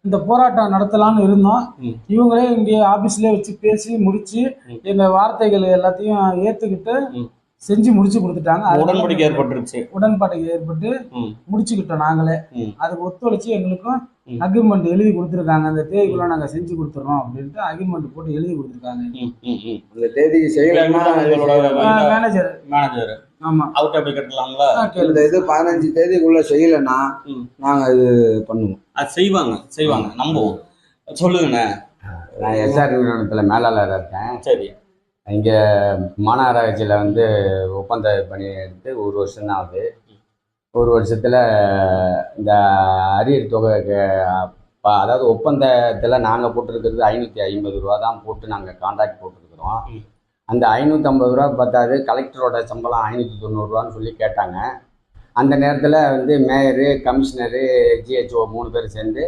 இந்த போராட்டம் நடத்தலாம்னு இருந்தோம். ம். இவங்களே இங்கே ஆபீஸ்லயே வச்சு பேசி முடிச்சு ம். எங்க வார்த்தைகள் எல்லாத்தையும் ஏத்துக்கிட்டு ம். செஞ்சு முடிச்சு கொடுத்துட்டாங்க. உடன்படிக்கை ஏற்பட்டுருச்சு. உடன்பாடு ஏற்பட்டு ம். முடிச்சுக்கிட்டோம் நாங்களே. ம். அதுக்கு ஒத்துழைச்சு எங்களுக்கும் ம். அக்ரிமெண்ட் எழுதி கொடுத்துருக்காங்க. அந்த தேதிக்குள்ள நாங்க செஞ்சு கொடுத்துறோம் அப்படின்ட்டு அக்ரிமெண்ட் போட்டு எழுதி கொடுத்துருக்காங்க. ம். ம். ம். அந்த தேதிக்கு செய்யலைன்னா உங்களோட மேனேஜர். மேனேஜர் ஆமா. அவர்கிட்ட போய் கட்டலாங்களா? இந்த இது 15 தேதிக்குள்ள செய்யலைன்னா ம். நாங்க இது பண்ணுவோம். அது செய்வாங்க நம்புவோம். சொல்லுங்கண்ணே. நான் எஸ்ஆர் நிறுவனத்தில் மேலாளராக இருக்கேன். சரி. இங்கே மாநகராட்சியில் வந்து ஒப்பந்த பணி எடுத்து 1 வருஷம் தான் ஆகுது. 1 வருஷத்தில் இந்த அரியர் தொகை அதாவது ஒப்பந்தத்தில் நாங்கள் போட்டிருக்கிறது 550 ரூபா தான் போட்டு நாங்கள் கான்ட்ராக்ட் போட்டிருக்கிறோம். அந்த 550 ரூபா பத்தாது, கலெக்டரோட சம்பளம் 590 ரூபான்னு சொல்லி கேட்டாங்க. அந்த நேரத்தில் வந்து மேயரு, கமிஷனரு, ஜிஹெச்ஓ 3 பேர் சேர்ந்து